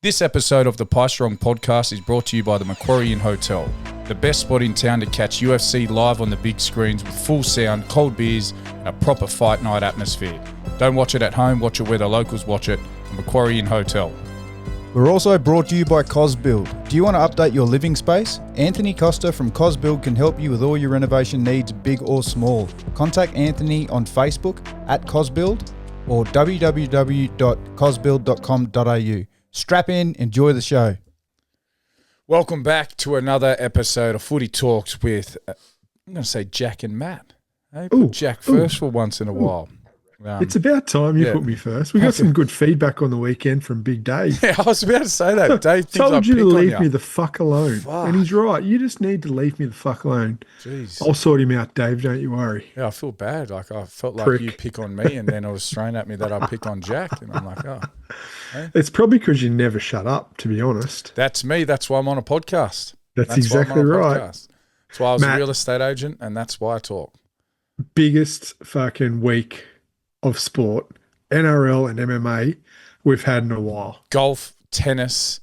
This episode of the Pie Strong podcast is brought to you by the Macquarie Inn Hotel, the best spot in town to catch UFC live on the big screens with full sound, cold beers, and a proper fight night atmosphere. Don't watch it at home, watch it where the locals watch it. The Macquarie Inn Hotel. We're also brought to you by Cosbuild. Do you want to update your living space? Anthony Costa from Cosbuild can help you with all your renovation needs, big or small. Contact Anthony on Facebook at Cosbuild or www.cosbuild.com.au. Strap in, enjoy the show. Welcome back to another episode of Footy Talks with, I'm going to say Jack and Matt. Hey, put Jack first for once in a while. It's about time you put me first. We got some good feedback on the weekend from Big Dave. Yeah, I was about to say that. Dave thinks told I you pick to on leave you. me the fuck alone. Fuck. And he's right. You just need to leave me the fuck alone. Jeez. I'll sort him out, Dave. Don't you worry. Yeah, I feel bad. Like I felt like Prick. you pick on me, and then it was thrown at me that I pick on Jack, and I'm like, oh, It's probably because you never shut up, to be honest. that's me. That's why I'm on a podcast. That's why I'm on exactly a right. podcast. That's why I was a Matt. real estate agent, and that's why I talk. Biggest fucking week of sport, NRL and MMA, we've had in a while. Golf, tennis,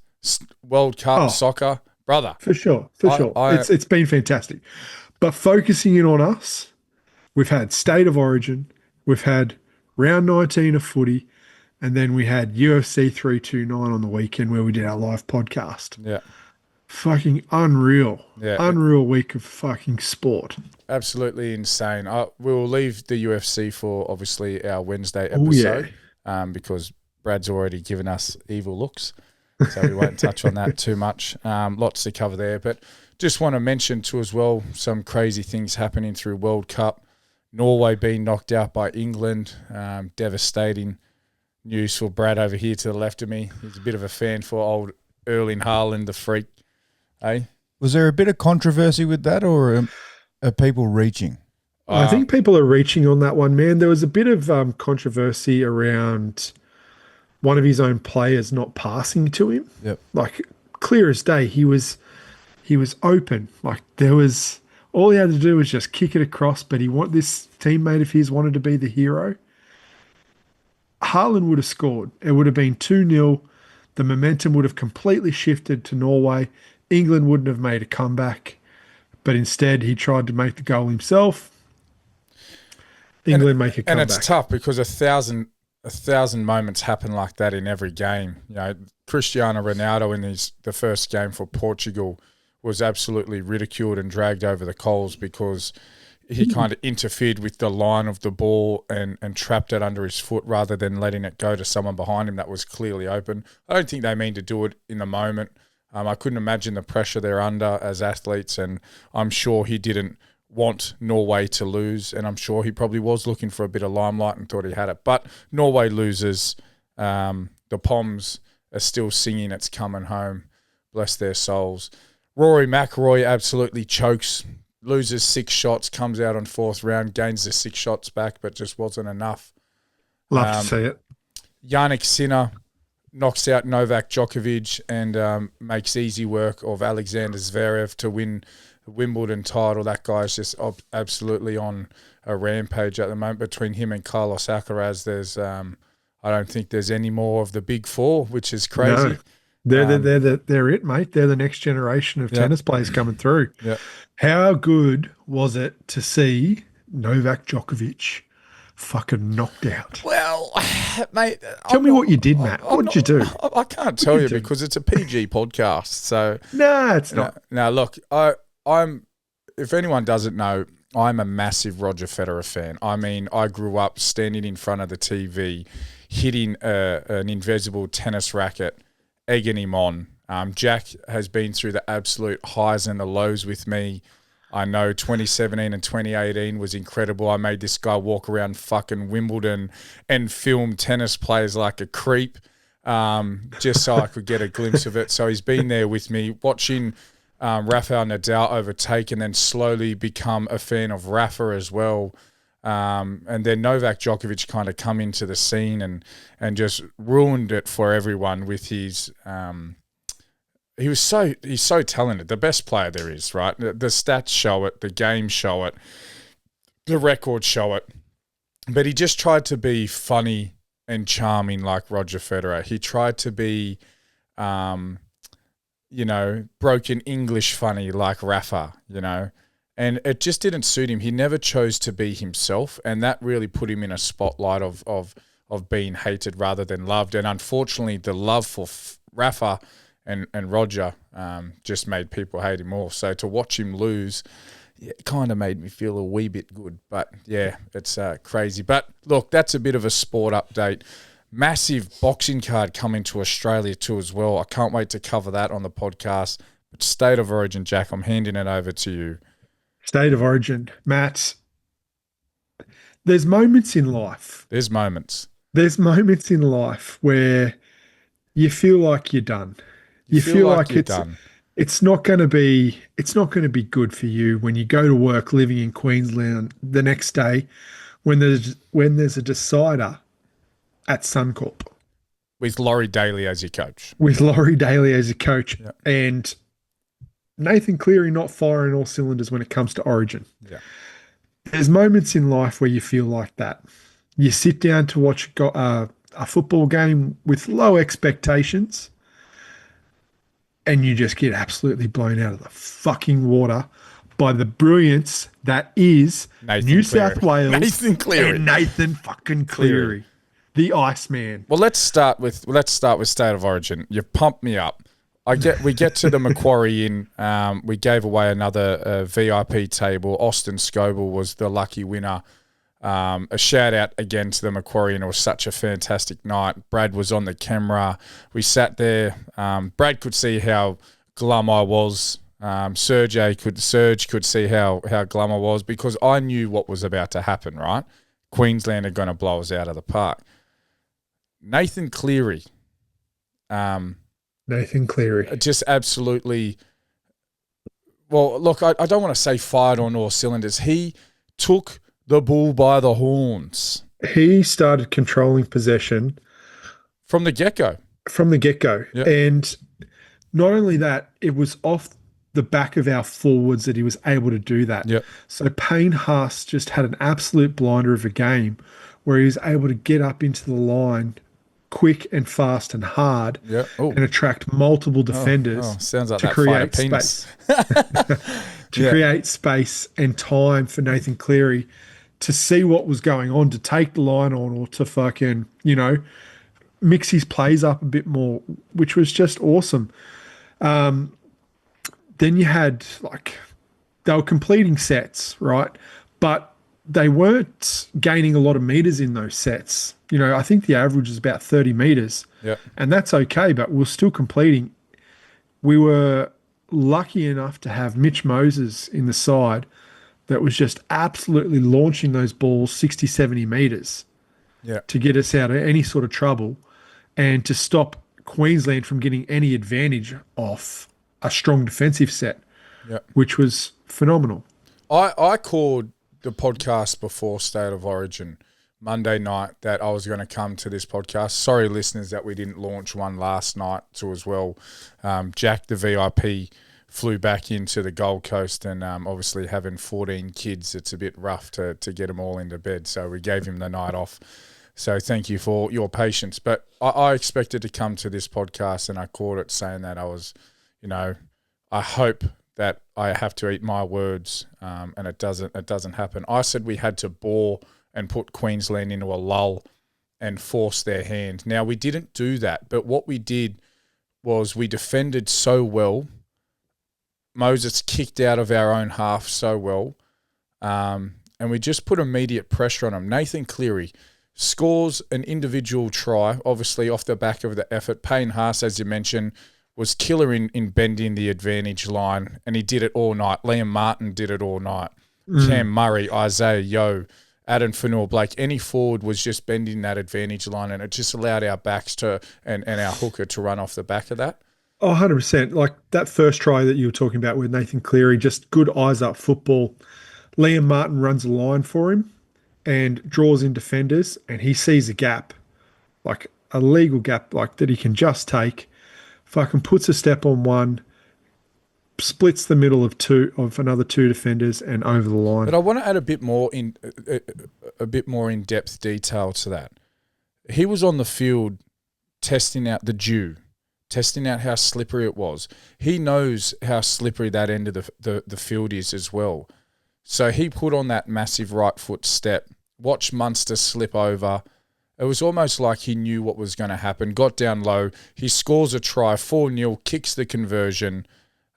World Cup, soccer, brother. For sure. It's been fantastic. But focusing in on us, we've had State of Origin, we've had round 19 of footy, and then we had UFC 329 on the weekend where we did our live podcast. Yeah. Fucking unreal. Yeah. Unreal week of fucking sport. Absolutely insane. We'll leave the UFC for obviously our Wednesday episode because Brad's already given us evil looks, so we won't touch on that too much. Lots to cover there, but just want to mention too as well some crazy things happening through World Cup. Norway being knocked out by England, devastating news for Brad over here to the left of me. He's a bit of a fan for old Erling Haaland, the freak. Hey? Was there a bit of controversy with that, or are people reaching? I think people are reaching on that one, man. There was a bit of controversy around one of his own players not passing to him. Yep. Like, clear as day, he was open. Like, there was all he had to do was just kick it across, but this teammate of his wanted to be the hero. Haaland would have scored. It would have been 2-0. The momentum would have completely shifted to Norway. England wouldn't have made a comeback, but instead he tried to make the goal himself. England make a comeback. And it's tough because a thousand moments happen like that in every game. You know, Cristiano Ronaldo in the first game for Portugal was absolutely ridiculed and dragged over the coals because he kind of interfered with the line of the ball and trapped it under his foot rather than letting it go to someone behind him that was clearly open. I don't think they mean to do it in the moment. I couldn't imagine the pressure they're under as athletes, and I'm sure he didn't want Norway to lose, and I'm sure he probably was looking for a bit of limelight and thought he had it. But Norway loses. The Poms are still singing It's Coming Home. Bless their souls. Rory McIlroy absolutely chokes, loses 6 shots, comes out on 4th round, gains the 6 shots back, but just wasn't enough. Love to see it. Yannick Sinner knocks out Novak Djokovic and makes easy work of Alexander Zverev to win the Wimbledon title. That guy's just absolutely on a rampage at the moment. Between him and Carlos Alcaraz, there's I don't think there's any more of the big four, which is crazy. No, they're it, mate. They're the next generation of tennis players coming through. Yeah. How good was it to see Novak Djokovic fucking knocked out? Well, mate, Tell me what you did, Matt. What did you do? I can't tell you because it's a PG podcast. So No, it's not. Now, look, I'm. If anyone doesn't know, I'm a massive Roger Federer fan. I mean, I grew up standing in front of the TV, hitting an invisible tennis racket, egging him on. Jack has been through the absolute highs and the lows with me. I know 2017 and 2018 was incredible. I made this guy walk around fucking Wimbledon and film tennis players like a creep, just so I could get a glimpse of it. So he's been there with me, watching Rafael Nadal overtake and then slowly become a fan of Rafa as well. And then Novak Djokovic kind of come into the scene and just ruined it for everyone with his he's so talented, the best player there is, right? The stats show it, the games show it, the records show it. But he just tried to be funny and charming like Roger Federer. He tried to be broken English funny like Rafa, and it just didn't suit him. He never chose to be himself, and that really put him in a spotlight of being hated rather than loved. And unfortunately, the love for Rafa and Roger just made people hate him more. So to watch him lose, it kind of made me feel a wee bit good. But yeah, it's crazy. But look, that's a bit of a sport update. Massive boxing card coming to Australia too as well. I can't wait to cover that on the podcast. But State of Origin, Jack, I'm handing it over to you. State of Origin, Matt. There's moments in life. There's moments in life where you feel like you're done. You feel like you're done. It's not going to be good for you when you go to work living in Queensland the next day when there's a decider at Suncorp with Laurie Dailey as your coach. Yep. And Nathan Cleary not firing all cylinders when it comes to Origin. Yeah. There's moments in life where you feel like that. You sit down to watch a football game with low expectations, and you just get absolutely blown out of the fucking water by the brilliance that is New South Wales Nathan Cleary. And Nathan fucking Cleary, the Iceman. Well, let's start with State of Origin. You've pumped me up. We get to the Macquarie Inn. We gave away another VIP table. Austin Scoble was the lucky winner. A shout out again to the Macquarie Inn. It was such a fantastic night. Brad was on the camera. We sat there. Brad could see how glum I was. Serge could see how glum I was because I knew what was about to happen, right? Queensland are going to blow us out of the park. Nathan Cleary. Just absolutely. Well, look, I don't want to say fired on all cylinders. He took the bull by the horns. He started controlling possession from the get-go. Yep. And not only that, it was off the back of our forwards that he was able to do that. Yep. So Payne Haas just had an absolute blinder of a game where he was able to get up into the line quick and fast and hard and attract multiple defenders sounds like to that create penis. space. Create space and time for Nathan Cleary to see what was going on, to take the line on or to fucking, mix his plays up a bit more, which was just awesome. Then you had, they were completing sets, right? But they weren't gaining a lot of meters in those sets. I think the average is about 30 meters. Yeah. And that's okay, but we're still completing. We were lucky enough to have Mitch Moses in the side that was just absolutely launching those balls 60, 70 meters to get us out of any sort of trouble and to stop Queensland from getting any advantage off a strong defensive set, which was phenomenal. I called the podcast before State of Origin Monday night that I was going to come to this podcast. Sorry, listeners, that we didn't launch one last night too as well. Jack, the VIP, flew back into the Gold Coast and obviously having 14 kids, it's a bit rough to get them all into bed. So we gave him the night off. So thank you for your patience. But I expected to come to this podcast and I called it saying that I was, I hope that I have to eat my words and it doesn't happen. I said we had to bore and put Queensland into a lull and force their hand. Now, we didn't do that, but what we did was we defended so well. Moses kicked out of our own half so well, and we just put immediate pressure on him. Nathan Cleary scores an individual try, obviously off the back of the effort. Payne Haas, as you mentioned, was killer in bending the advantage line, and he did it all night. Liam Martin did it all night. Cam Murray, Isaiah Yeo, Adam Fanua-Blake, any forward was just bending that advantage line, and it just allowed our backs to and our hooker to run off the back of that. Oh, 100%. Like that first try that you were talking about with Nathan Cleary, just good eyes up football. Liam Martin runs a line for him and draws in defenders, and he sees a gap, like a legal gap, like that he can just take, fucking puts a step on one, splits the middle of another two defenders and over the line. But I want to add a bit more in depth detail to that. He was on the field testing out the dew, testing out how slippery it was. He knows how slippery that end of the field is as well. So he put on that massive right foot step, watched Munster slip over. It was almost like he knew what was going to happen, got down low. He scores a try, 4-0, kicks the conversion.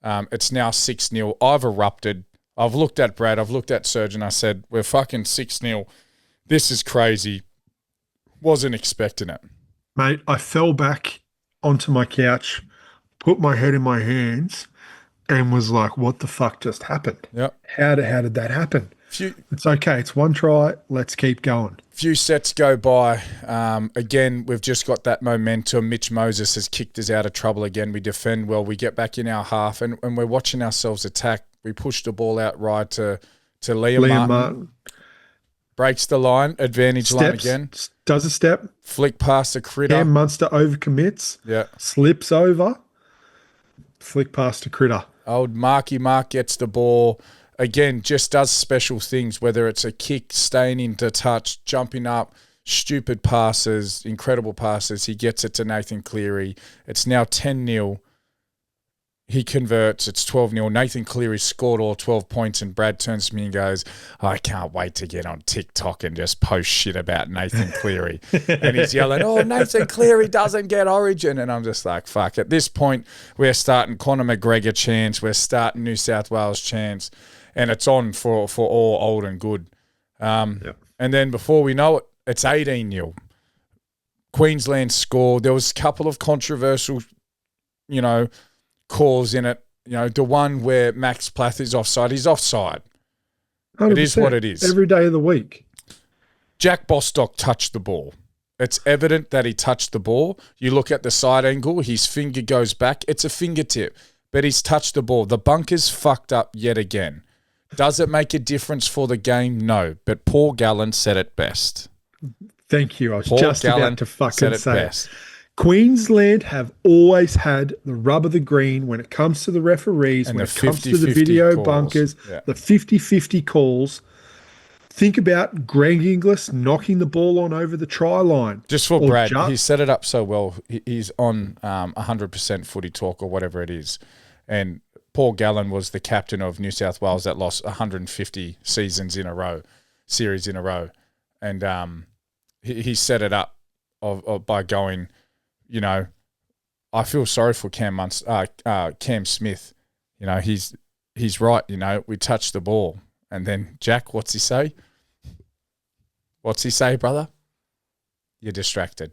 It's now 6-0. I've erupted. I've looked at Brad. I've looked at Serge, and I said, we're fucking 6-0. This is crazy. Wasn't expecting it. Mate, I fell back onto my couch, put my head in my hands, and was like, what the fuck just happened? Yep. How did that happen? It's okay. It's one try. Let's keep going. Few sets go by. Again, we've just got that momentum. Mitch Moses has kicked us out of trouble again. We defend well. We get back in our half, and we're watching ourselves attack. We push the ball out right to Liam Martin. Breaks the line, advantage line again. Does a step. Flick past the critter. Cam Munster overcommits. Yeah. Slips over. Flick past the critter. Old Marky Mark gets the ball. Again, just does special things, whether it's a kick, staying into touch, jumping up, stupid passes, incredible passes. He gets it to Nathan Cleary. It's now 10-0. He converts. It's 12-0. Nathan Cleary scored all 12 points, and Brad turns to me and goes, I can't wait to get on TikTok and just post shit about Nathan Cleary. And he's yelling, oh, Nathan Cleary doesn't get Origin. And I'm just like, fuck. At this point, we're starting Conor McGregor chants. We're starting New South Wales chants. And it's on for all old and good. And then before we know it, it's 18-0. Queensland scored. There was a couple of controversial, calls in it. The one where Max Plath is offside. He's offside. 100%. It is what it is. Every day of the week. Jack Bostock touched the ball. It's evident that he touched the ball. You look at the side angle, his finger goes back. It's a fingertip, but he's touched the ball. The bunker's fucked up yet again. Does it make a difference for the game? No. But Paul Gallen said it best. Thank you. I was just about to fucking say it. Queensland have always had the rub of the green when it comes to the referees, when it comes to the video calls. Bunkers, the 50-50 calls. Think about Greg Inglis knocking the ball on over the try line. Just for Brad, he set it up so well. He's on 100% footy talk or whatever it is. And Paul Gallen was the captain of New South Wales that lost 150 series in a row. And he set it up by going, I feel sorry for Cam Smith. He's right. We touched the ball. And then Jack, what's he say? What's he say, brother? You're distracted.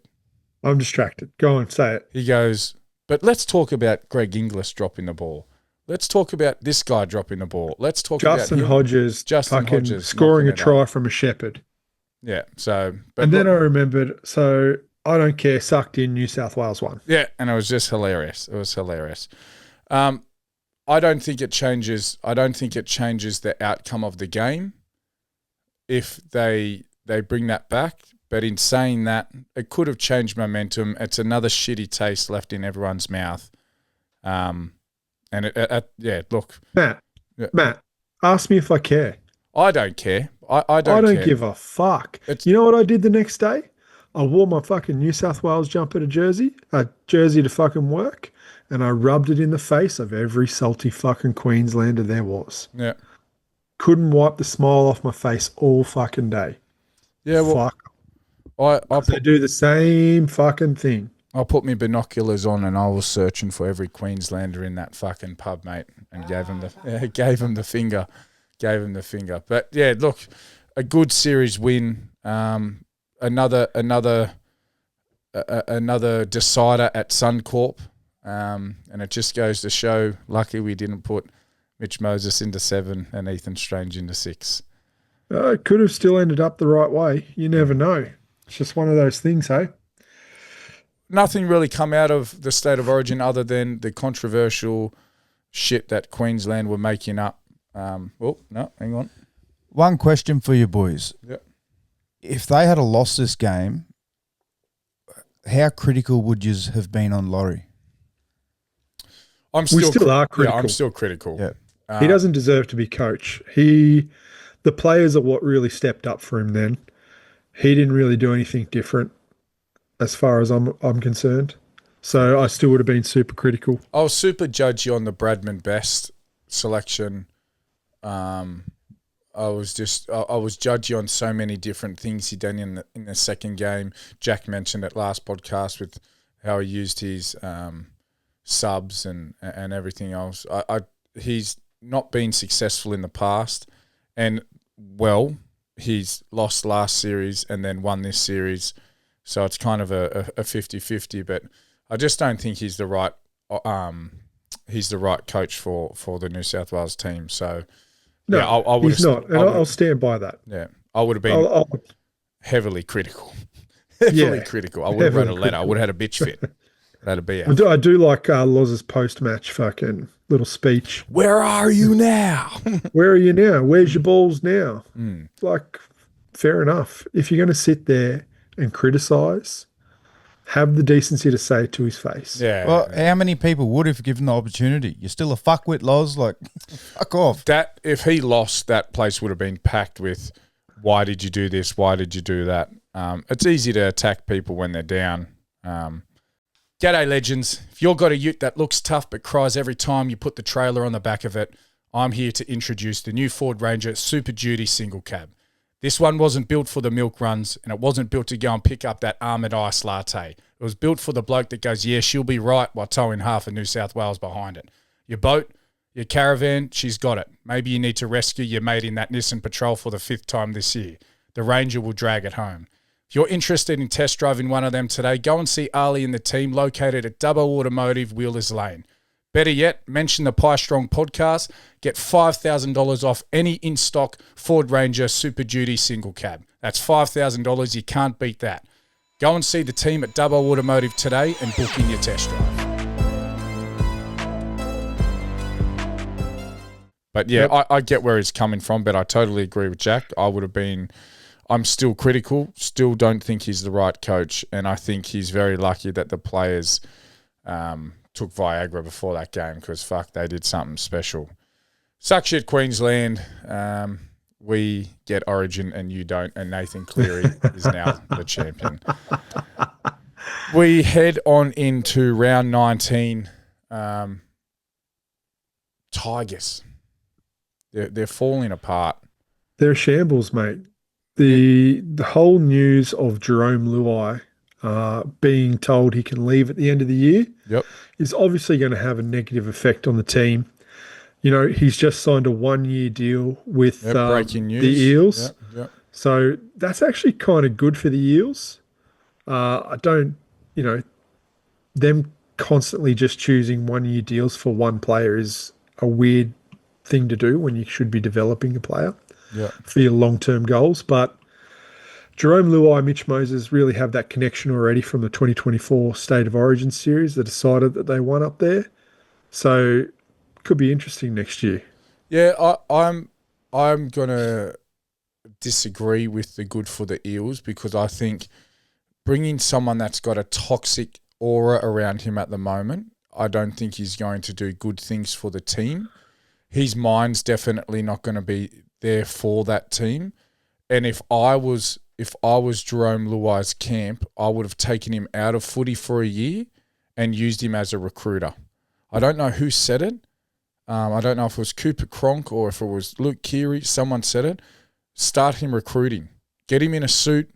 I'm distracted. Go on, say it. He goes, but let's talk about Greg Inglis dropping the ball. Let's talk about this guy dropping the ball. Let's talk about Justin Hodges scoring a try from a shepherd. Yeah. So, and then I remembered. So I don't care. Sucked in New South Wales won. Yeah, and it was just hilarious. It was hilarious. I don't think it changes. I don't think it changes the outcome of the game if they bring that back. But in saying that, it could have changed momentum. It's another shitty taste left in everyone's mouth. And look, Matt, ask me if I care. I don't care. I don't care. Give a fuck. You know what I did the next day? I wore my fucking New South Wales jumper to Jersey to fucking work, and I rubbed it in the face of every salty fucking Queenslander there was. Yeah. Couldn't wipe the smile off my face all fucking day. Yeah, well, fuck. They do the same fucking thing. I put my binoculars on and I was searching for every Queenslander in that fucking pub, mate, and gave him the finger. But yeah, look, a good series win. Another decider at Suncorp, and it just goes to show. Lucky we didn't put Mitch Moses into 7 and Ethan Strange into 6. It could have still ended up the right way. You never know. It's just one of those things, hey? Nothing really come out of the State of Origin other than the controversial shit that Queensland were making up. Hang on. One question for you boys. Yep. If they had lost this game, how critical would you have been on Laurie? We still are critical. Yeah, I'm still critical. Yeah. He doesn't deserve to be coach. The players are what really stepped up for him then. He didn't really do anything different as far as I'm concerned. So I still would have been super critical. I was super judgy on the Bradman Best selection. I was judgy on so many different things he done in the second game. Jack mentioned it last podcast with how he used his subs and everything else. He's not been successful in the past, and he's lost last series and then won this series, so it's kind of a 50-50. But I just don't think he's the right coach for the New South Wales team. So. No, yeah, he's not, and I'll stand by that. Yeah, I would have been heavily critical. Critical. I would have wrote a letter. I would have had a bitch fit. That'd be it. I do like Loz's post-match fucking little speech. Where are you now? Where are you now? Where's your balls now? Like, fair enough. If you're going to sit there and criticise, have the decency to say it to his face. Yeah. Well, how many people would if given the opportunity? You're still a fuckwit, Loz. Like, fuck off. That if he lost, that place would have been packed with, why did you do this? Why did you do that? It's easy to attack people when they're down. G'day, legends. If you've got a ute that looks tough but cries every time you put the trailer on the back of it, I'm here to introduce the new Ford Ranger Super Duty Single Cab. This one wasn't built for the milk runs, and it wasn't built to go and pick up that almond ice latte. It was built for the bloke that goes, yeah, she'll be right, while towing half of New South Wales behind it. Your boat, your caravan, she's got it. Maybe you need to rescue your mate in that Nissan Patrol for the 5th time this year. The Ranger will drag it home. If you're interested in test driving one of them today, go and see Ali and the team located at Dubbo Automotive, Wheelers Lane. Better yet, mention the Pie Strong podcast. Get $5,000 off any in-stock Ford Ranger Super Duty single cab. That's $5,000. You can't beat that. Go and see the team at Dubbo Automotive today and book in your test drive. But yeah, yep. I get where he's coming from, but I totally agree with Jack. I'm still critical, still don't think he's the right coach, and I think he's very lucky that the players took Viagra before that game because, fuck, they did something special. Suck shit, Queensland. We get Origin and you don't, and Nathan Cleary is now the champion. We head on into round 19. Tigers. They're falling apart. They're a shambles, mate. The whole news of Jerome Luai being told he can leave at the end of the year is obviously going to have a negative effect on the team. You know, he's just signed a 1-year deal with breaking news. The Eels. So that's actually kind of good for the Eels. Them constantly just choosing 1-year deals for one player is a weird thing to do when you should be developing a player for your long-term goals. But Jerome Luai, Mitch Moses really have that connection already from the 2024 State of Origin series that decided that they won up there. So could be interesting next year. Yeah, I'm gonna disagree with the good for the Eels because I think bringing someone that's got a toxic aura around him at the moment, I don't think he's going to do good things for the team. His mind's definitely not going to be there for that team. And if I was Jerome Luai's camp, I would have taken him out of footy for a year and used him as a recruiter. I don't know who said it. I don't know if it was Cooper Cronk or if it was Luke Keary. Someone said it. Start him recruiting. Get him in a suit.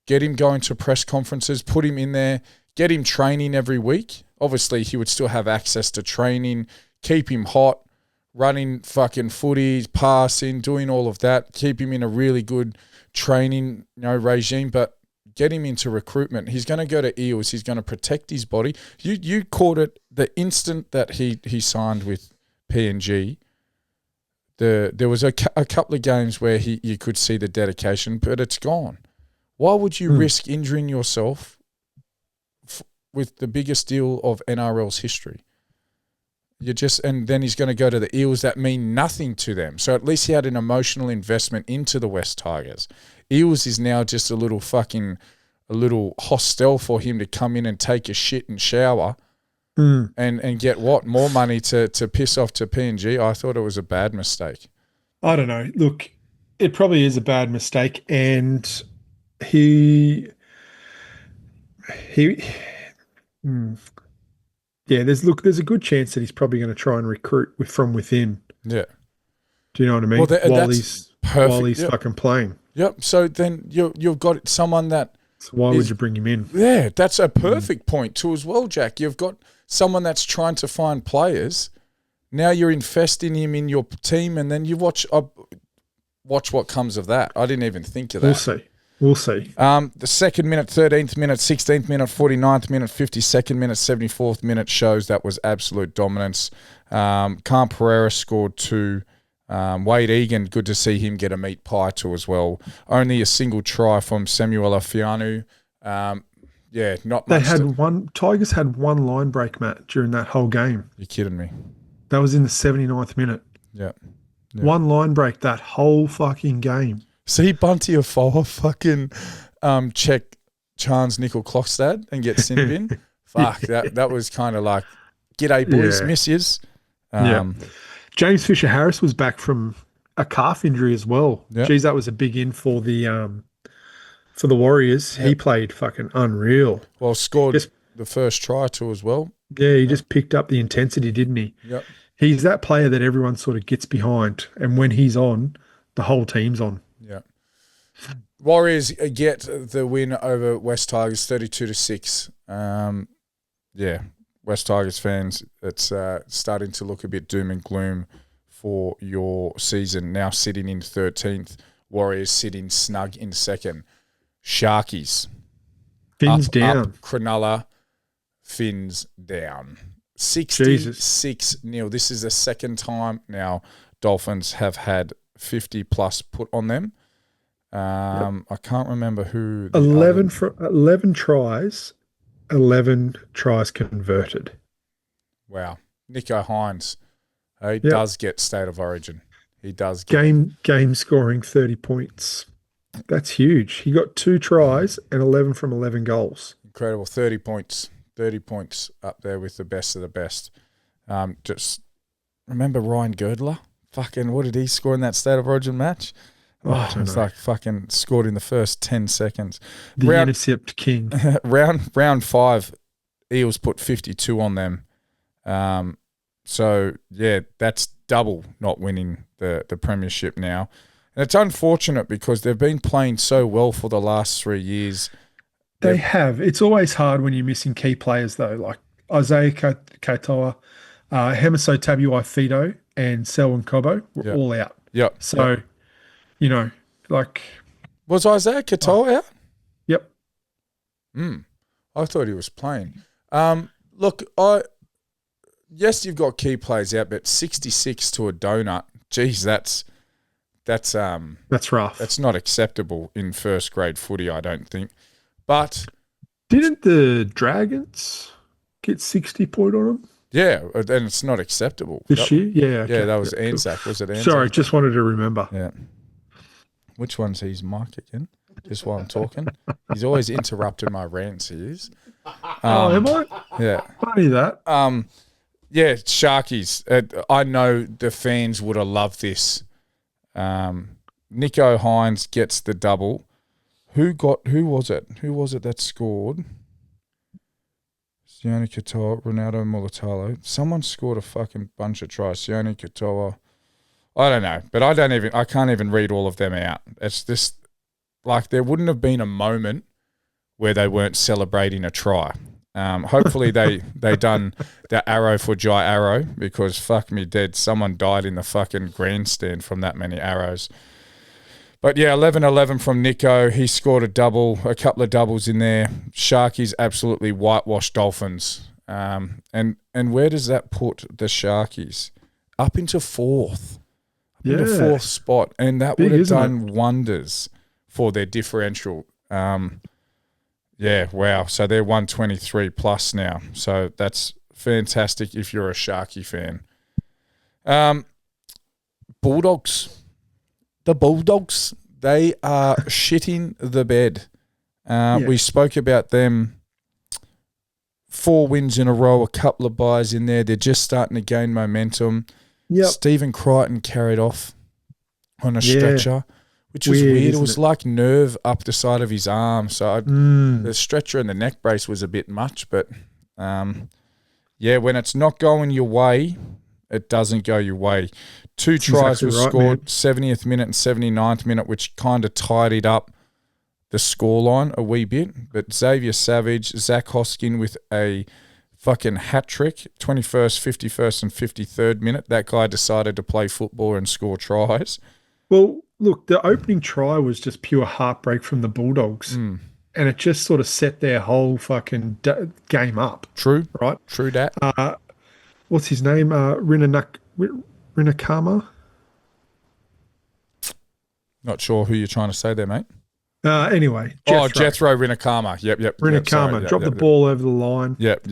Get him going to press conferences. Put him in there. Get him training every week. Obviously, he would still have access to training. Keep him hot. Running fucking footies, passing, doing all of that. Keep him in a really good training regime. But get him into recruitment. He's going to go to Eels. He's going to protect his body. You caught it the instant that he signed with PNG. There was a couple of games where you could see the dedication, but it's gone. Why would you risk injuring yourself with the biggest deal of NRL's history? And then he's going to go to the Eels that mean nothing to them. So at least he had an emotional investment into the West Tigers. Eels is now just a little hostel for him to come in and take a shit and shower and get what? More money to piss off to PNG? I thought it was a bad mistake. I don't know. Look, it probably is a bad mistake. And the Yeah, there's a good chance that he's probably going to try and recruit from within. Yeah. Do you know what I mean? Well, while that's he's fucking playing. Yep. So then you've got someone that. So why would you bring him in? Yeah, that's a perfect point too as well, Jack. You've got someone that's trying to find players. Now you're investing him in your team, and then you watch what comes of that. I didn't even think of that. We'll see. The 2nd minute, 13th minute, 16th minute, 49th minute, 52nd minute, 74th minute shows that was absolute dominance. Cam Pereira scored 2. Wade Egan, good to see him get a meat pie too as well. Only a single try from Samuel Afianu. Not much. Tigers had one line break, Matt, during that whole game. You're kidding me. That was in the 79th minute. Yeah. One line break that whole fucking game. See Bunty Afoa fucking check Chance Nickel Klokstad and get sin bin. Fuck, that was kind of like, g'day boys, miss yous. James Fisher-Harris was back from a calf injury as well. Yep. Geez, that was a big in for the Warriors. Yep. He played fucking unreal. Well, scored the first try too as well. Yeah, he just picked up the intensity, didn't he? Yep. He's that player that everyone sort of gets behind, and when he's on, the whole team's on. Yeah. Warriors get the win over West Tigers 32-6. West Tigers fans, it's starting to look a bit doom and gloom for your season. Now sitting in 13th, Warriors sitting snug in 2nd. Sharkies. Fins down. Up, Cronulla, Fins down. 66-0. This is the second time now Dolphins have had 50-plus put on them. I can't remember who. 11 tries. 11 tries converted. Wow. Nico Hines, he does get State of Origin. He does get game scoring 30 points. That's huge. He got 2 tries and 11 from 11 goals. Incredible. 30 points. 30 points up there with the best of the best. Just remember Ryan Girdler? Fucking, what did he score in that State of Origin match? It's like fucking scored in the first 10 seconds. The intercept king. round 5, Eels put 52 on them. That's double not winning the premiership now. And it's unfortunate because they've been playing so well for the last 3 years. They have. It's always hard when you're missing key players, though, like Isaiah Katoa, Hemiso Tabuai-Fido, and Selwyn Cobbo were all out. Yep. So, you know, like... Was Isaiah Katoa out? Yep. I thought he was playing. Look, yes, you've got key players out, but 66 to a donut, geez, that's rough. That's not acceptable in first grade footy, I don't think. But didn't the Dragons get 60 point on them? Yeah, and it's not acceptable. This year? Yeah. Okay. Yeah, that was Anzac. Was it Anzac? Sorry, just wanted to remember. Yeah. Which one's his mic again? Just while I'm talking. He's always interrupting my rants, he is. Am I? Yeah. Funny that. Yeah, Sharkies. I know the fans would have loved this. Nico Hines gets the double. Who was it? Who was it that scored? Sione Katoa, Ronaldo Mulatalo. Someone scored a fucking bunch of tries. Sione Katoa. I don't know, but I can't even read all of them out. It's just like there wouldn't have been a moment where they weren't celebrating a try. Hopefully they done the arrow for Jai Arrow because fuck me dead, someone died in the fucking grandstand from that many arrows. But yeah, 11-11 from Nico. He scored a couple of doubles in there. Sharkies absolutely whitewashed Dolphins. And where does that put the Sharkies? Up into fourth. In the fourth spot. And that would have done wonders for their differential. Yeah, wow. So they're 123 plus now. So that's fantastic if you're a Sharky fan. Bulldogs. The Bulldogs, they are shitting the bed. We spoke about them. 4 wins in a row, a couple of buys in there. They're just starting to gain momentum. Yep. Stephen Crichton carried off on a stretcher, which was weird. It was like nerve up the side of his arm. So the stretcher and the neck brace was a bit much, but Yeah, when it's not going your way, it doesn't go your way. Two tries exactly were right, scored, man. 70th minute and 79th minute, which kind of tidied up the scoreline a wee bit. But Xavier Savage, Zach Hoskin with a fucking hat trick, 21st, 51st and 53rd minute. That guy decided to play football and score tries. Well, look, the opening try was just pure heartbreak from the Bulldogs. And it just sort of set their whole fucking game up. True. Right? True that. What's his name? Rinakama? Not sure who you're trying to say there, mate. Anyway. Jethro Rinakama. Yep. Rinakama dropped the ball over the line. Yep.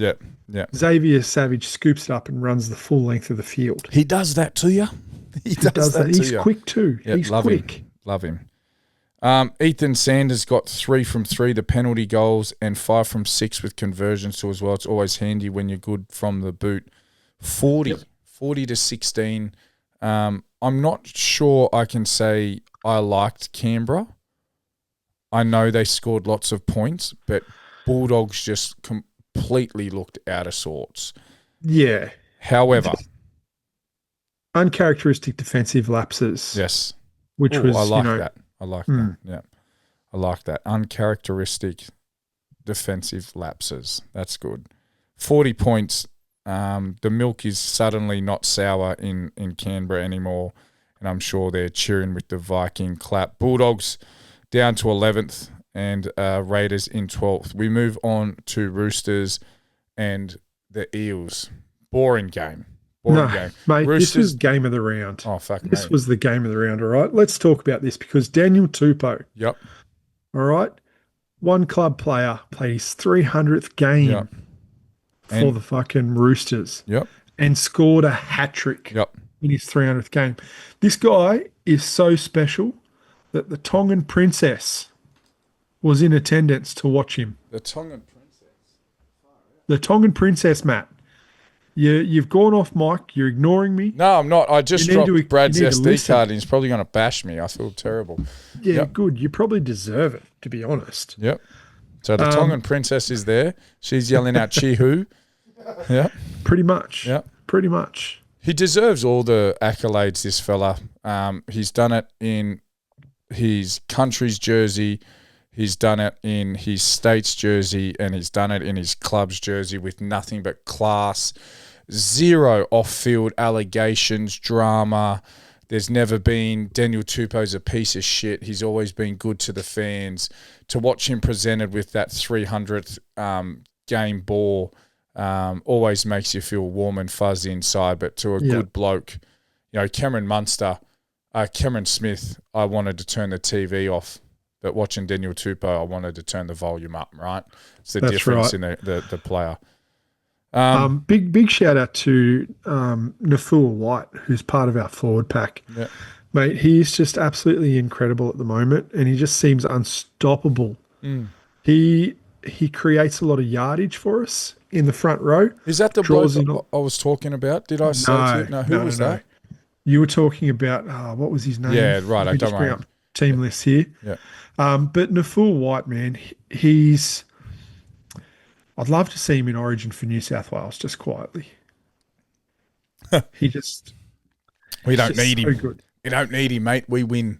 Xavier Savage scoops it up and runs the full length of the field. He does that to you. He does that. He's quick too. Yep, He's quick. Love him. Ethan Sanders got 3 from 3, the penalty goals, and 5 from 6 with conversions too as well. It's always handy when you're good from the boot. 40 to 16. I'm not sure I can say I liked Canberra. I know they scored lots of points, but Bulldogs just completely looked out of sorts. Yeah. However, uncharacteristic defensive lapses. Yes. Which was, I like that. I like that. Yeah. I like that. Uncharacteristic defensive lapses. That's good. 40 points. The milk is suddenly not sour in Canberra anymore, and I'm sure they're cheering with the Viking clap. Bulldogs down to 11th and Raiders in 12th. We move on to Roosters and the Eels. Boring game. Game. Mate, Roosters, this was game of the round. Oh, fuck, This mate. was the game of the round, all right? Let's talk about this because Daniel Tupou, Yep. all right, one club player played his 300th game for the fucking Roosters and scored a hat-trick in his 300th game. This guy is so special that the Tongan princess was in attendance to watch him. The Tongan princess? The Tongan princess, Matt. You've gone off mic. You're ignoring me. No, I'm not. I just dropped Brad's SD card and he's probably going to bash me. I feel terrible. Yeah, good. You probably deserve it, to be honest. Yep. So the Tongan princess is there. She's yelling out Chihu. Yeah. Pretty much. Yeah. Pretty much. He deserves all the accolades, this fella. He's done it in his country's jersey. He's done it in his state's jersey, and he's done it in his club's jersey with nothing but class. Zero off-field allegations, drama. There's never been Daniel Tupou's a piece of shit. He's always been good to the fans. To watch him presented with that 300th game ball always makes you feel warm and fuzzy inside. But to a good bloke, Cameron Smith, I wanted to turn the TV off. But watching Daniel Tupou, I wanted to turn the volume up, right? It's the difference in the player. Big shout out to Nafua White, who's part of our forward pack. Yeah. Mate, he's just absolutely incredible at the moment, and he just seems unstoppable. He creates a lot of yardage for us in the front row. Is that the bloke I was talking about? Did I say to you? No, who was that? You were talking about, what was his name? Yeah, right. I don't know. Team list here. Yeah. But Nafua White, man, I'd love to see him in Origin for New South Wales, just quietly. We don't need him. Good. We don't need him, mate. We win.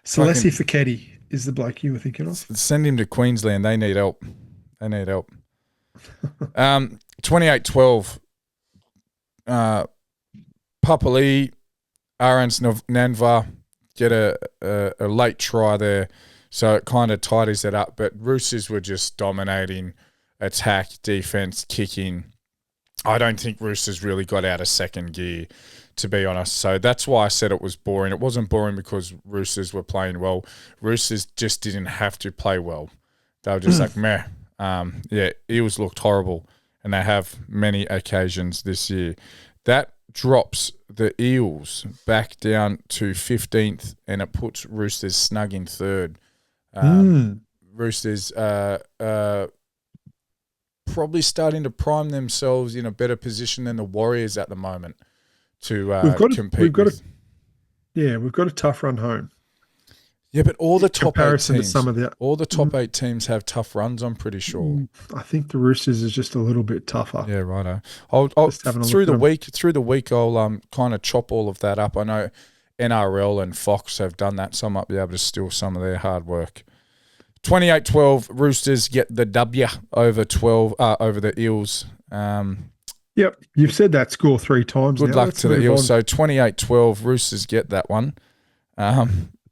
Celeste Fiketti is the bloke you were thinking of. Send him to Queensland. They need help. 28-12. Papali, Arans Nanva get a late try there. So it kind of tidies it up. But Roosters were just dominating attack, defense, kicking. I don't think Roosters really got out of second gear, to be honest. So that's why I said it was boring. It wasn't boring because Roosters were playing well. Roosters just didn't have to play well. They were just like, meh. Eels looked horrible, and they have many occasions this year. That drops the Eels back down to 15th, and it puts Roosters snug in third. Roosters probably starting to prime themselves in a better position than the Warriors at the moment to compete. We've got a tough run home. Yeah, but all the top 8 comparison to teams, some of the all the top 8 teams have tough runs, I'm pretty sure. I think the Roosters is just a little bit tougher. Yeah, righto. I'll Just having a through look the at 'em. week, I'll kind of chop all of that up. I know NRL and Fox have done that, so I might be able to steal some of their hard work. 28-12, Roosters get the W over the Eels. Yep, you've said that score 3 times. Good now. luck Let's to the move Eels. on. So 28-12, Roosters get that one.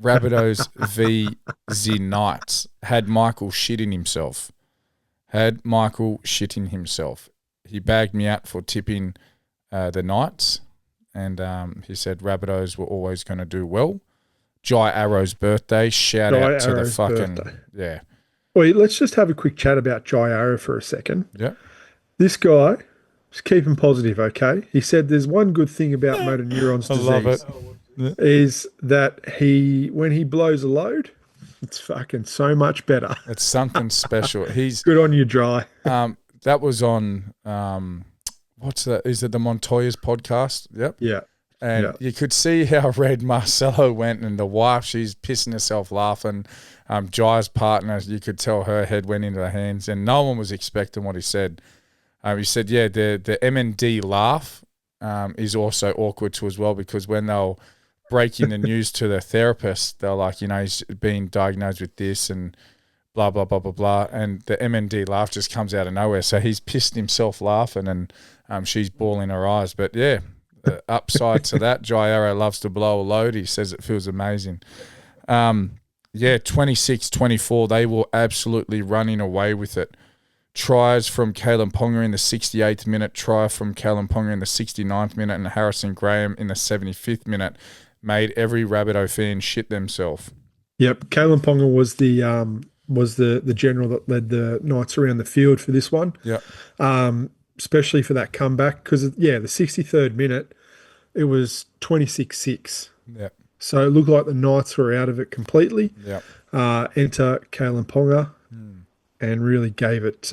Rabbitohs v the Knights had Michael shitting himself. He bagged me out for tipping the Knights, and he said Rabbitohs were always going to do well. Jai Arrow's birthday. Shout out to the fucking birthday. yeah. Wait, let's just have a quick chat about Jai Arrow for a second. Yeah. This guy, just keep him positive, okay? He said there's one good thing about motor neurons disease. I love it. Is that when he blows a load, it's fucking so much better. It's something special. He's Good on you, Dry. that was on what's that? Is it the Montoya's podcast? Yep. Yeah. And you could see how red Marcelo went, and the wife, she's pissing herself laughing. Jai's partner, you could tell her head went into her hands, and no one was expecting what he said. He said, yeah, the MND laugh is also awkward too as well, because when they'll breaking the news to the therapist, they're like, he's been diagnosed with this and blah, blah, blah, blah, blah. And the MND laugh just comes out of nowhere. So he's pissed himself laughing, and she's bawling her eyes. But yeah, the upside to that, Jai Arrow loves to blow a load. He says it feels amazing. 26-24, they were absolutely running away with it. Tries from Kalen Ponga in the 68th minute, try from Kalen Ponga in the 69th minute, and Harrison Graham in the 75th minute made every Rabbitoh fan shit themselves. Yep, Kalen Ponga was the general that led the Knights around the field for this one. Yeah. Especially for that comeback, because the 63rd minute, it was 26-6. Yeah. So it looked like the Knights were out of it completely. Yeah. Enter Kalen Ponga and really gave it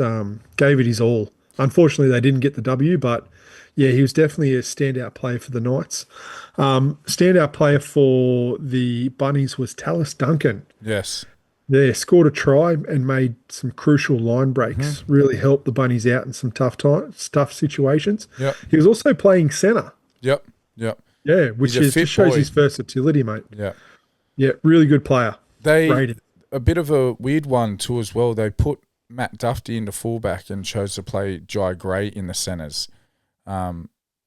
his all. Unfortunately, they didn't get the W, but yeah, he was definitely a standout player for the Knights. Standout player for the Bunnies was Tallis Duncan. Yes. Yeah, scored a try and made some crucial line breaks. Really helped the Bunnies out in some tough situations. Yep. He was also playing centre. Yep. Yeah, which just shows his versatility, mate. Yeah. Yeah, really good player. Rated. A bit of a weird one too as well. They put Matt Duffy into fullback and chose to play Jai Gray in the centres.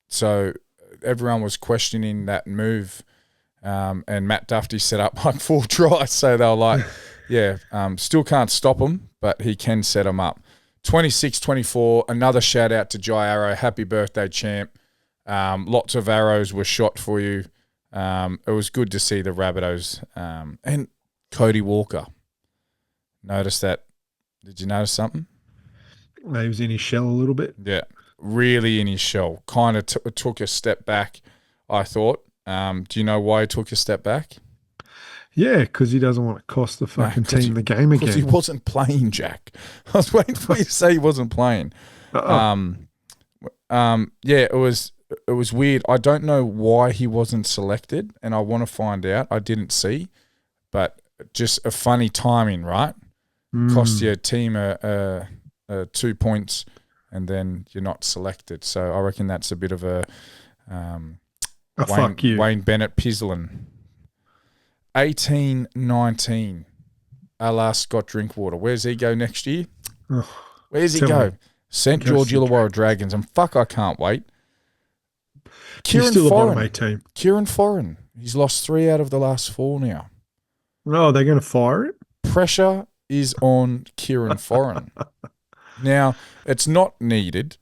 So everyone was questioning that move, and Matt Duffy set up like 4 tries. So they were like, still can't stop him, but he can set him up. 26-24, another shout out to Jai Arrow. Happy birthday, champ. Lots of arrows were shot for you. It was good to see the Rabbitohs. And Cody Walker. Notice that. Did you notice something? He was in his shell a little bit. Yeah, really in his shell. Kind of took a step back, I thought. Do you know why he took a step back? Yeah, because he doesn't want to cost the fucking team the game again. Because he wasn't playing, Jack. I was waiting for you to say he wasn't playing. It was weird. I don't know why he wasn't selected, and I want to find out. I didn't see, but just a funny timing, right? Cost your team 2 points, and then you're not selected. So I reckon that's a bit of a fuck you. Wayne Bennett pizzling. 18-19. Alas, Scott Drinkwater. Where's he go next year? Where's he go? St. George Illawarra Dragons. And fuck, I can't wait. He's still a bottom 8 team. Kieran Foran. He's lost 3 out of the last 4 now. Oh, they're going to fire it? Pressure is on Kieran Foran. Now, it's not needed.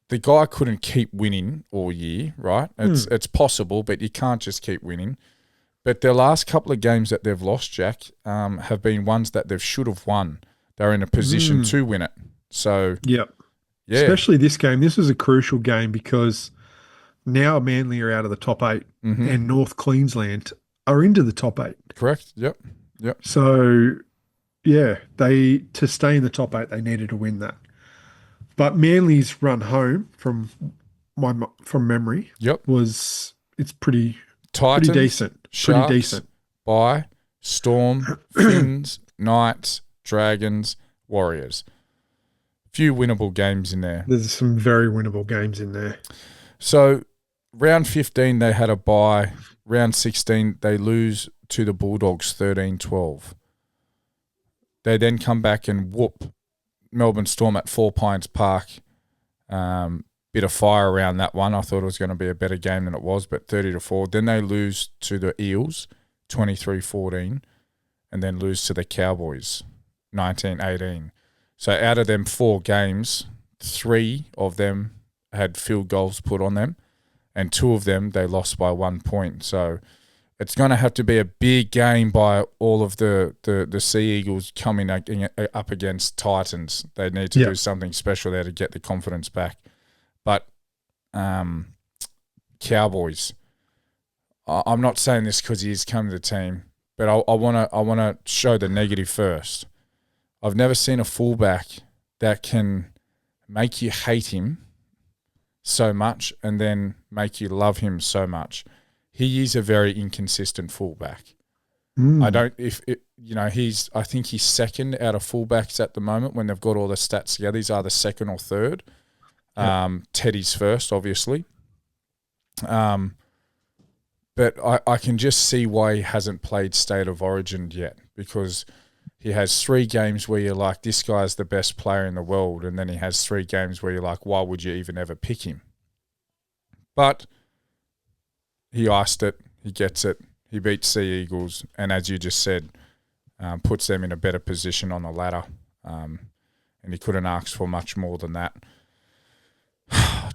The guy couldn't keep winning all year, right? It's possible, but you can't just keep winning. But their last couple of games that they've lost, Jack, have been ones that they should have won. They're in a position to win it. So, yeah. Especially this game. This was a crucial game because now Manly are out of the top 8 and North Queensland are into the top 8. Correct. Yep. So, to stay in the top 8, they needed to win that. But Manly's run home from memory it's pretty Titans, decent. Sharks, Pretty decent. Bye, Storm, Finns, Knights, Dragons, Warriors. Few winnable games in there. There's some very winnable games in there. So round 15, they had a bye. Round 16, they lose to the Bulldogs 13-12. They then come back and whoop Melbourne Storm at Four Pines Park. Bit of fire around that one. I thought it was going to be a better game than it was, but 30-4. Then they lose to the Eels 23-14 and then lose to the Cowboys 19-18. So out of them 4 games, 3 of them had field goals put on them and 2 of them they lost by 1 point. So it's going to have to be a big game by all of the Sea Eagles coming up against Titans. They need to do something special there to get the confidence back. But Cowboys, I'm not saying this because he's come to the team, but I want to show the negative first. I've never seen a fullback that can make you hate him so much and then make you love him so much. He is a very inconsistent fullback. I think he's second out of fullbacks at the moment when they've got all the stats together. He's either second or third. Teddy's first, obviously. But I can just see why he hasn't played State of Origin yet, because he has 3 games where you're like, this guy's the best player in the world, and then he has 3 games where you're like, why would you even ever pick him? But he iced it. He gets it. He beats Sea Eagles, and as you just said, puts them in a better position on the ladder. And he couldn't ask for much more than that.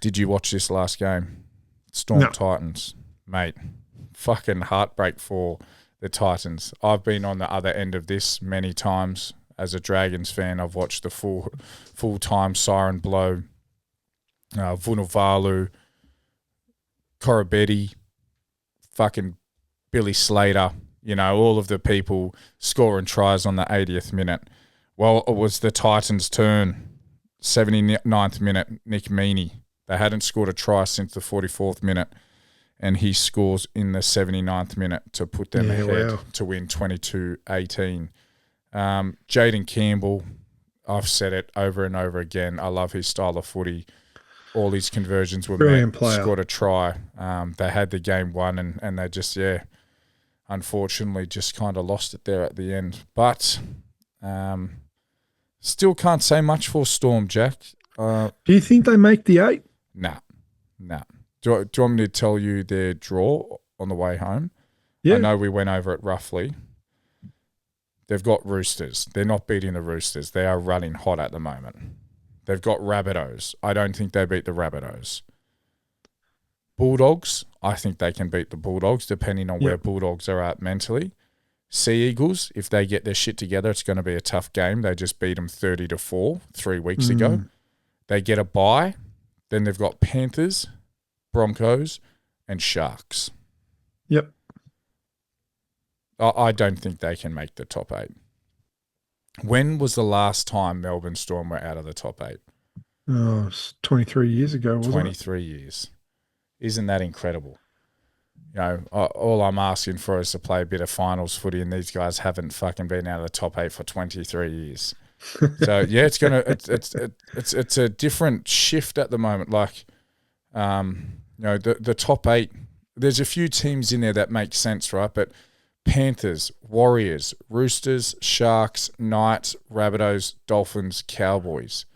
Did you watch this last game? Storm Titans, mate. Fucking heartbreak for the Titans. I've been on the other end of this many times as a Dragons fan. I've watched the full-time siren blow, Vunivalu, Corabetti, fucking Billy Slater, all of the people scoring tries on the 80th minute. Well, it was the Titans' turn. 79th minute, Nick Meaney. They hadn't scored a try since the 44th minute, and he scores in the 79th minute to put them ahead to win 22-18. Jaden Campbell, I've said it over and over again. I love his style of footy. All his conversions were brilliant met, player. Scored a try. They had the game won, and they just, unfortunately just kind of lost it there at the end. But still can't say much for Storm, Jack. Do you think they make the 8? Nah. Do you want me to tell you their draw on the way home? Yeah. I know we went over it roughly. They've got Roosters. They're not beating the Roosters. They are running hot at the moment. They've got Rabbitohs. I don't think they beat the Rabbitohs. Bulldogs, I think they can beat the Bulldogs depending on where Bulldogs are at mentally. Sea Eagles, if they get their shit together, it's going to be a tough game. They just beat them 30-4 3 weeks ago. They get a bye. Then they've got Panthers, Broncos, and Sharks. Yep. I don't think they can make the top 8. When was the last time Melbourne Storm were out of the top 8? Oh, it's 23 years ago, wasn't 23 years. Isn't that incredible? All I'm asking for is to play a bit of finals footy, and these guys haven't fucking been out of the top 8 for 23 years. So yeah, it's a different shift at the moment. Like, the top 8. There's a few teams in there that make sense, right? But Panthers, Warriors, Roosters, Sharks, Knights, Rabbitohs, Dolphins, Cowboys,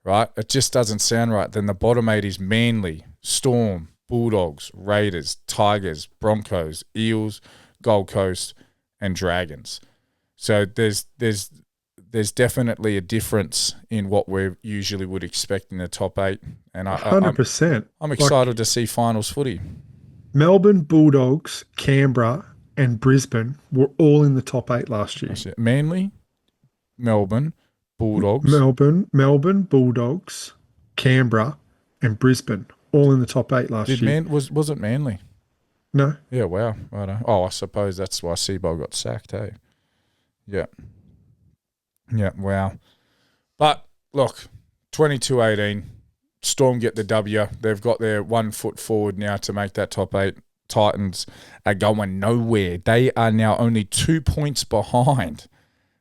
right? It just doesn't sound right. Then the bottom 8 is Manly, Storm, Bulldogs, Raiders, Tigers, Broncos, Eels, Gold Coast, and Dragons. So there's definitely a difference in what we usually would expect in the top 8. And 100%. I'm excited to see finals footy. Melbourne, Bulldogs, Canberra, and Brisbane were all in the top 8 last year. Manly, Melbourne, Bulldogs. Melbourne, Bulldogs, Canberra, and Brisbane all in the top 8 last year. Was it Manly? No. Yeah, wow. I suppose that's why Seabold got sacked, hey? Yeah. Yeah, wow. But, look, 22-18, Storm get the W. They've got their 1 foot forward now to make that top 8. Titans are going nowhere. They are now only 2 points behind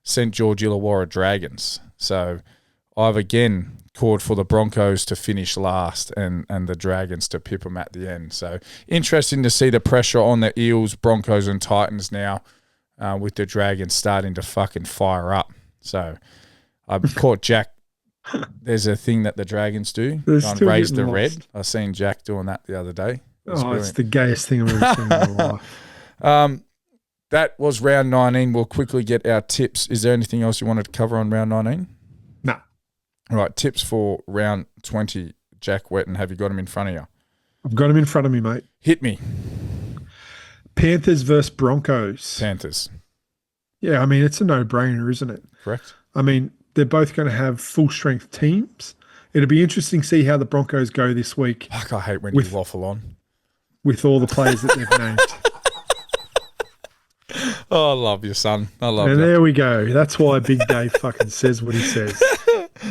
St. George Illawarra Dragons. So I've again called for the Broncos to finish last and the Dragons to pip them at the end. So interesting to see the pressure on the Eels, Broncos and Titans now with the Dragons starting to fucking fire up. So I've caught Jack. There's a thing that the Dragons do. Go and raise the red. I seen Jack doing that the other day. It's the gayest thing I've ever seen in my life. That was round 19. We'll quickly get our tips. Is there anything else you wanted to cover on round 19? No. All right, tips for round 20. Jack Wetton, have you got them in front of you? I've got them in front of me, mate. Hit me. Panthers versus Broncos. Panthers. Yeah, I mean, it's a no-brainer, isn't it? Correct. I mean, they're both going to have full-strength teams. It'll be interesting to see how the Broncos go this week. Fuck, I hate when you waffle on. With all the players that they've named. Oh, I love you, son. I love you. And there we go. That's why Big Dave fucking says what he says.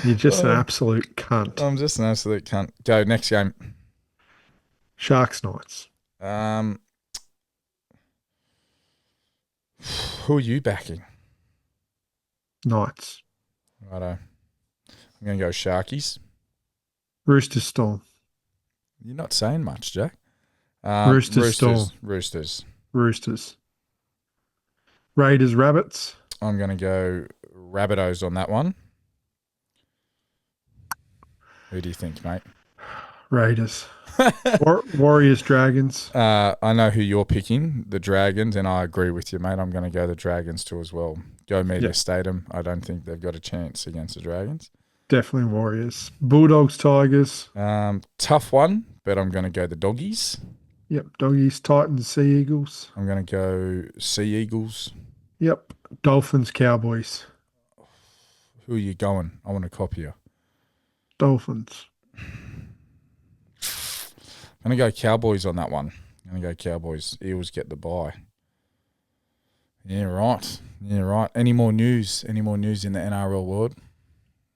You're just an absolute cunt. I'm just an absolute cunt. Go, next game. Sharks Knights. Who are you backing? Knights. Righto. I'm going to go Sharkies. Roosters Storm. You're not saying much, Jack. Roosters Storm. Roosters. Raiders Rabbits. I'm going to go Rabbitohs on that one. Who do you think, mate? Raiders. Warriors Dragons. I know who you're picking, the Dragons, and I agree with you, mate. I'm going to go the Dragons too as well. Go Media Stadium. I don't think they've got a chance against the Dragons. Definitely Warriors. Bulldogs Tigers. Tough one, but I'm going to go the Doggies. Yep, Doggies, Titans, Sea Eagles. I'm going to go Sea Eagles. Yep, Dolphins, Cowboys. Who are you going? I want to copy you. Dolphins. I'm going to go Cowboys on that one. I'm going to go Cowboys. Eels get the bye. Yeah, right. Yeah, right. Any more news? Any more news in the NRL world?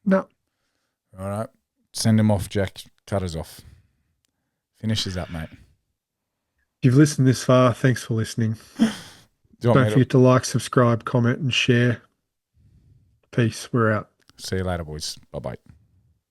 No. All right. Send him off, Jack. Cut us off. Finishes up, mate. If you've listened this far, thanks for listening. Don't forget to like, subscribe, comment, and share. Peace. We're out. See you later, boys. Bye-bye.